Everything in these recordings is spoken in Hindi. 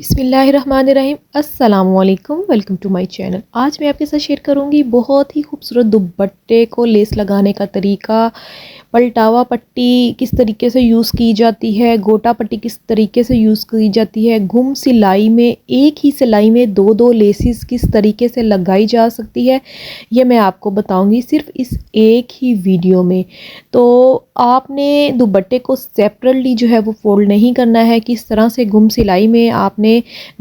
बिस्मिल्लाहिर्रहमानिर्रहीम अस्सलामुअलैकुम वेलकम टू माय चैनल। आज मैं आपके साथ शेयर करूंगी बहुत ही खूबसूरत दुपट्टे को लेस लगाने का तरीका। पलटावा पट्टी किस तरीके से यूज़ की जाती है, गोटा पट्टी किस तरीके से यूज़ की जाती है, गुम सिलाई में एक ही सिलाई में दो दो लेसिस किस तरीके से लगाई जा सकती है, ये मैं आपको बताऊंगी सिर्फ इस एक ही वीडियो में। तो आपने दुपट्टे को सेपरेटली जो है वो फोल्ड नहीं करना है। किस तरह से गुम सिलाई में आपने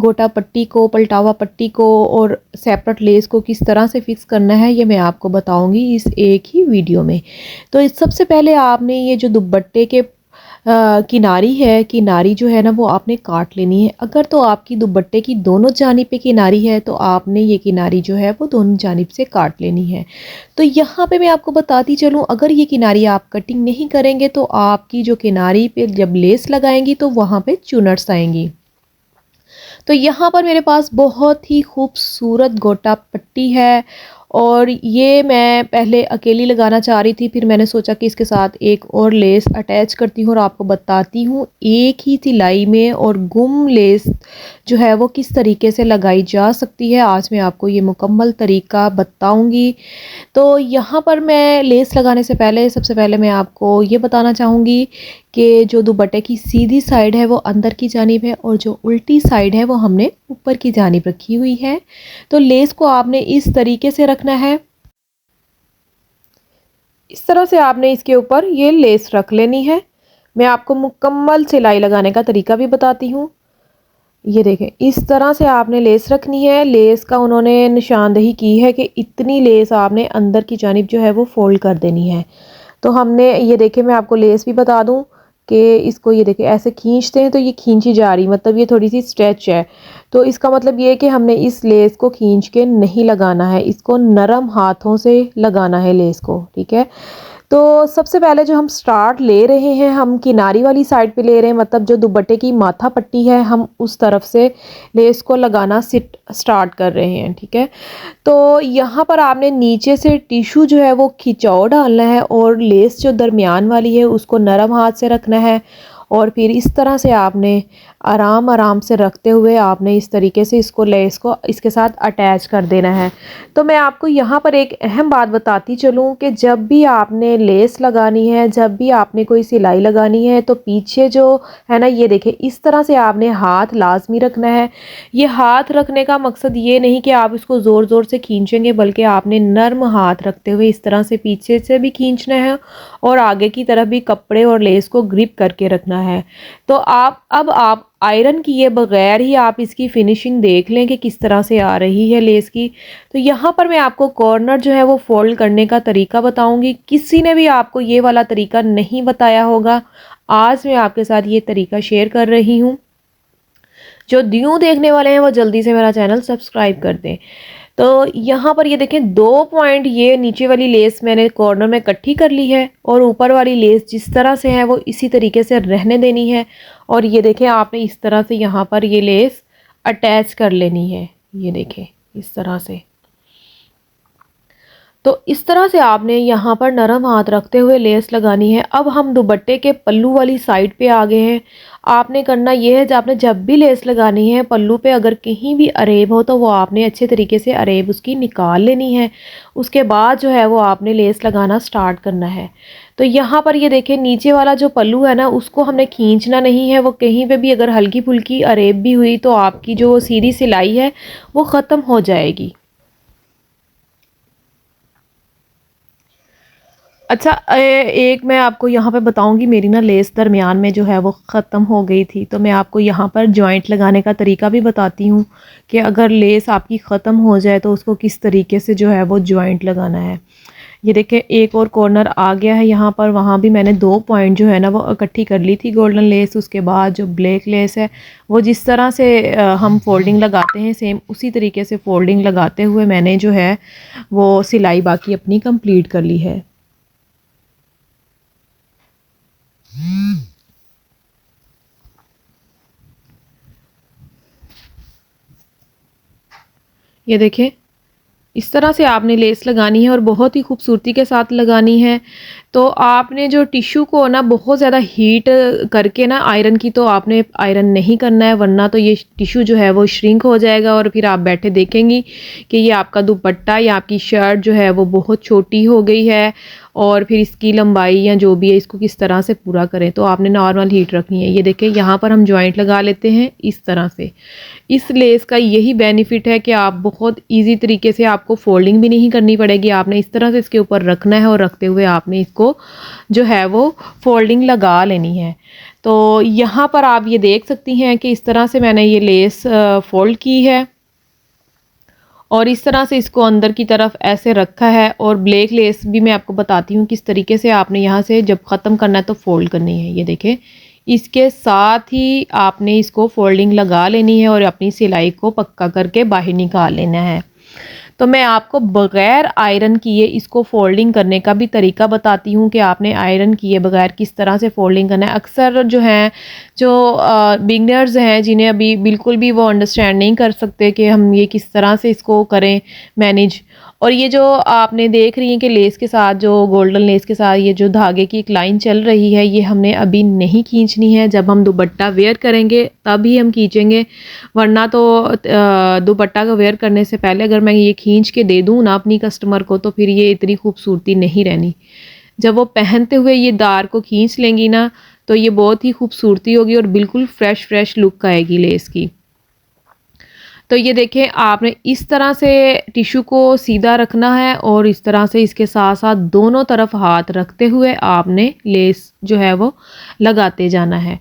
गोटा पट्टी को, पलटावा पट्टी को और सेपरेट लेस को किस तरह से फिक्स करना है, ये मैं आपको बताऊंगी इस एक ही वीडियो में। तो इस सबसे पहले आपने ये जो दुपट्टे के किनारी है, किनारी जो है ना वो आपने काट लेनी है। अगर तो आपकी दुपट्टे की दोनों जानिब पे किनारी है तो आपने ये किनारी जो है वो दोनों जानिब से काट लेनी है। तो यहाँ पे मैं आपको बताती चलूँ, अगर ये किनारी आप कटिंग नहीं करेंगे तो आपकी जो किनारी पे जब लेस लगाएंगी तो वहाँ पे चुनट्स आएंगी। तो यहाँ पर मेरे पास बहुत ही खूबसूरत गोटा पट्टी है और ये मैं पहले अकेली लगाना चाह रही थी, फिर मैंने सोचा कि इसके साथ एक और लेस अटैच करती हूँ और आपको बताती हूँ एक ही सिलाई में और गुम लेस जो है वो किस तरीके से लगाई जा सकती है। आज मैं आपको ये मुकम्मल तरीका बताऊँगी। तो यहाँ पर मैं लेस लगाने से पहले सबसे पहले मैं आपको ये बताना चाहूँगी कि जो दुपट्टे की सीधी साइड है वो अंदर की जानिब है और जो उल्टी साइड है वो हमने ऊपर की जानिब रखी हुई है। तो लेस को आपने इस तरीके से रखना है, इस तरह से आपने इसके ऊपर ये लेस रख लेनी है। मैं आपको मुकम्मल सिलाई लगाने का तरीका भी बताती हूँ। ये देखें, इस तरह से आपने लेस रखनी है। लेस का उन्होंने निशानदेही की है कि इतनी लेस आपने अंदर की जानिब जो है वो फोल्ड कर देनी है। तो हमने ये देखें, मैं आपको लेस भी बता दूं कि इसको ये देखें ऐसे खींचते हैं तो ये खींची जा रही, मतलब ये थोड़ी सी स्ट्रेच है। तो इसका मतलब ये है कि हमने इस लेस को खींच के नहीं लगाना है, इसको नरम हाथों से लगाना है लेस को, ठीक है। तो सबसे पहले जो हम स्टार्ट ले रहे हैं, हम किनारी वाली साइड पे ले रहे हैं, मतलब जो दुपट्टे की माथा पट्टी है हम उस तरफ से लेस को लगाना स्टार्ट कर रहे हैं, ठीक है। तो यहाँ पर आपने नीचे से टिश्यू जो है वो खिंचाव डालना है और लेस जो दरमियान वाली है उसको नरम हाथ से रखना है और फिर इस तरह से आपने आराम आराम से रखते हुए आपने इस तरीके से इसको लेस को इसके साथ अटैच कर देना है। तो मैं आपको यहाँ पर एक अहम बात बताती चलूँ कि जब भी आपने लेस लगानी है, जब भी आपने कोई सिलाई लगानी है, तो पीछे जो है ना, ये देखें इस तरह से आपने हाथ लाजमी रखना है। ये हाथ रखने का मकसद ये नहीं कि आप इसको ज़ोर ज़ोर से खींचेंगे, बल्कि आपने नर्म हाथ रखते हुए इस तरह से पीछे से भी खींचना है और आगे की तरफ भी कपड़े और लेस को ग्रिप करके रखना है। तो आप आयरन किए बगैर ही आप इसकी फिनिशिंग देख लें कि किस तरह से आ रही है लेस की। तो यहाँ पर मैं आपको कॉर्नर जो है वो फोल्ड करने का तरीका बताऊंगी। किसी ने भी आपको ये वाला तरीका नहीं बताया होगा, आज मैं आपके साथ ये तरीका शेयर कर रही हूँ। जो न्यू देखने वाले हैं वो जल्दी से मेरा चैनल सब्सक्राइब कर दें। तो यहाँ पर ये देखें, 2 पॉइंट ये नीचे वाली लेस मैंने कॉर्नर में इकट्ठी कर ली है और ऊपर वाली लेस जिस तरह से है वो इसी तरीके से रहने देनी है। और ये देखें, आपने इस तरह से यहाँ पर ये लेस अटैच कर लेनी है। ये देखें इस तरह से। तो इस तरह से आपने यहाँ पर नरम हाथ रखते हुए लेस लगानी है। अब हम दुपट्टे के पल्लू वाली साइड पे आ गए हैं। आपने करना ये है, आपने जब भी लेस लगानी है पल्लू पे अगर कहीं भी अरेब हो तो वो आपने अच्छे तरीके से अरेब उसकी निकाल लेनी है। उसके बाद जो है वो आपने लेस लगाना स्टार्ट करना है। तो यहाँ पर ये देखें, नीचे वाला जो पल्लू है ना उसको हमने खींचना नहीं है। वो कहीं पे भी अगर हल्की फुल्की अरेब भी हुई तो आपकी जो सीधी सिलाई है वो ख़त्म हो जाएगी। अच्छा, एक मैं आपको यहाँ पे बताऊँगी, मेरी ना लेस दरमियान में जो है वो ख़त्म हो गई थी, तो मैं आपको यहाँ पर जॉइंट लगाने का तरीका भी बताती हूँ कि अगर लेस आपकी ख़त्म हो जाए तो उसको किस तरीके से जो है वो जॉइंट लगाना है। ये देखिए, एक और कॉर्नर आ गया है यहाँ पर। वहाँ भी मैंने 2 पॉइंट जो है ना वो इकट्ठी कर ली थी गोल्डन लेस। उसके बाद जो ब्लैक लेस है वो जिस तरह से हम फोल्डिंग लगाते हैं सेम उसी तरीके से फोल्डिंग लगाते हुए मैंने जो है वो सिलाई बाकी अपनी कंप्लीट कर ली है। ये देखें, इस तरह से आपने लेस लगानी है और बहुत ही खूबसूरती के साथ लगानी है। तो आपने जो टिश्यू को ना बहुत ज़्यादा हीट करके ना आयरन की तो आपने आयरन नहीं करना है, वरना तो ये टिश्यू जो है वो श्रिंक हो जाएगा और फिर आप बैठे देखेंगी कि ये आपका दुपट्टा या आपकी शर्ट जो है वो बहुत छोटी हो गई है और फिर इसकी लंबाई या जो भी है इसको किस तरह से पूरा करें। तो आपने नॉर्मल हीट रखनी है। ये देखें यहाँ पर हम जॉइंट लगा लेते हैं इस तरह से। इस लेस का यही बेनिफिट है कि आप बहुत इजी तरीके से, आपको फोल्डिंग भी नहीं करनी पड़ेगी। आपने इस तरह से इसके ऊपर रखना है और रखते हुए आपने इसको जो है वो फोल्डिंग लगा लेनी है। तो यहाँ पर आप ये देख सकती हैं कि इस तरह से मैंने ये लेस फोल्ड की है और इस तरह से इसको अंदर की तरफ ऐसे रखा है। और ब्लैक लेस भी मैं आपको बताती हूँ किस तरीके से आपने यहाँ से जब ख़त्म करना है तो फोल्ड करनी है। ये देखें, इसके साथ ही आपने इसको फोल्डिंग लगा लेनी है और अपनी सिलाई को पक्का करके बाहर निकाल लेना है। तो मैं आपको बग़ैर आयरन किए इसको फोल्डिंग करने का भी तरीका बताती हूँ कि आपने आयरन किए बगैर किस तरह से फोल्डिंग करना है। अक्सर जो हैं जो बिगनर्स हैं जिन्हें अभी बिल्कुल भी वो अंडरस्टैंड नहीं कर सकते कि हम ये किस तरह से इसको करें मैनेज। और ये जो आपने देख रही हैं कि लेस के साथ जो गोल्डन लेस के साथ ये जो धागे की एक लाइन चल रही है, ये हमने अभी नहीं खींचनी है। जब हम दुपट्टा वेयर करेंगे तभी हम खींचेंगे, वरना तो दुपट्टा का वेयर करने से पहले अगर मैं ये खींच के दे दूँ ना अपनी कस्टमर को तो फिर ये इतनी खूबसूरती नहीं रहनी। जब वो पहनते हुए ये दार को खींच लेंगी ना तो ये बहुत ही खूबसूरती होगी और बिल्कुल फ्रेश लुक आएगी लेस की। तो ये देखें, आपने इस तरह से टिश्यू को सीधा रखना है और इस तरह से इसके साथ साथ दोनों तरफ हाथ रखते हुए आपने लेस जो है वो लगाते जाना है।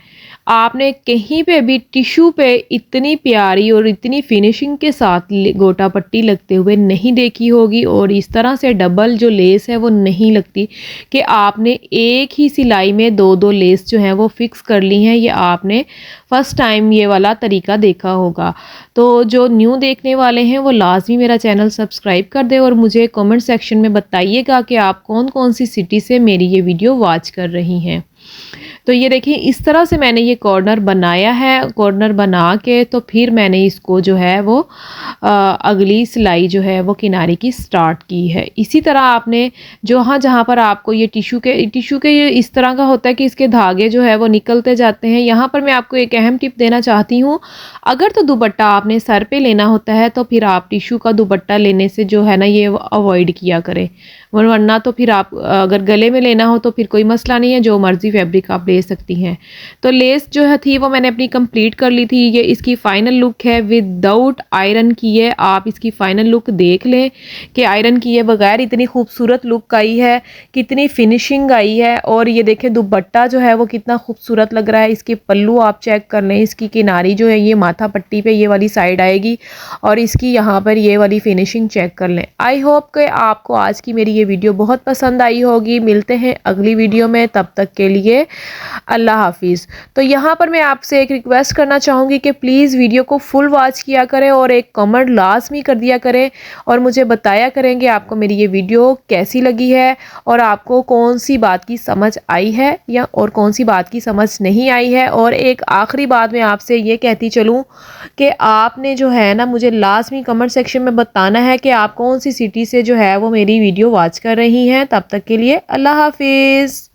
आपने कहीं पे भी टिश्यू पे इतनी प्यारी और इतनी फिनिशिंग के साथ गोटा पट्टी लगते हुए नहीं देखी होगी और इस तरह से डबल जो लेस है वो नहीं लगती कि आपने एक ही सिलाई में दो दो लेस जो हैं वो फिक्स कर ली हैं। ये आपने फर्स्ट टाइम ये वाला तरीका देखा होगा। तो जो न्यू देखने वाले हैं वो लाजमी मेरा चैनल सब्सक्राइब कर दें और मुझे कमेंट सेक्शन में बताइएगा कि आप कौन कौन सी सिटी से मेरी ये वीडियो वॉच कर रही हैं। तो ये देखिए, इस तरह से मैंने ये कॉर्नर बनाया है। कॉर्नर बना के तो फिर मैंने इसको जो है वो अगली सिलाई जो है वो किनारे की स्टार्ट की है। इसी तरह आपने जहाँ पर आपको ये टिश्यू के ये इस तरह का होता है कि इसके धागे जो है वो निकलते जाते हैं। यहाँ पर मैं आपको एक अहम टिप देना चाहती हूँ। अगर तो दुपट्टा आपने सर पे लेना होता है तो फिर आप टिश्यू का दुपट्टा लेने से जो है ना ये अवॉइड किया करें, वरना तो फिर आप अगर गले में लेना हो तो फिर कोई मसला नहीं है, जो मर्ज़ी फैब्रिक आप ले सकती हैं। तो लेस जो है थी वो मैंने अपनी कंप्लीट कर ली थी। ये इसकी फ़ाइनल लुक है विदाउट आयरन किए। आप इसकी फ़ाइनल लुक देख लें कि आयरन किए बगैर इतनी खूबसूरत लुक आई है, कितनी फिनिशिंग आई है। और ये देखें दुपट्टा जो है वो कितना खूबसूरत लग रहा है। इसके पल्लू आप चेक कर लें, इसकी किनारी जो है ये माथा पट्टी पे ये वाली साइड आएगी और इसकी यहाँ पर ये वाली फिनिशिंग चेक कर लें। आई होप कि आपको आज की मेरी ये वीडियो बहुत पसंद आई होगी। मिलते हैं अगली वीडियो में, तब तक के लिए अल्लाह हाफिज़। तो यहाँ पर मैं आपसे एक रिक्वेस्ट करना चाहूँगी कि प्लीज़ वीडियो को फुल वॉच किया करें और एक कमेंट लाजमी कर दिया करें और मुझे बताया करेंगे आपको मेरी ये वीडियो कैसी लगी है और आपको कौन सी बात की समझ आई है या और कौन सी बात की समझ नहीं आई है। और एक आखिरी बात मैं आपसे ये कहती चलूँ कि आपने जो है ना मुझे लाजमी कमेंट सेक्शन में बताना है कि आप कौन सी सिटी से जो है वो मेरी वीडियो वॉच कर रही हैं। तब तक के लिए अल्लाह हाफिज़।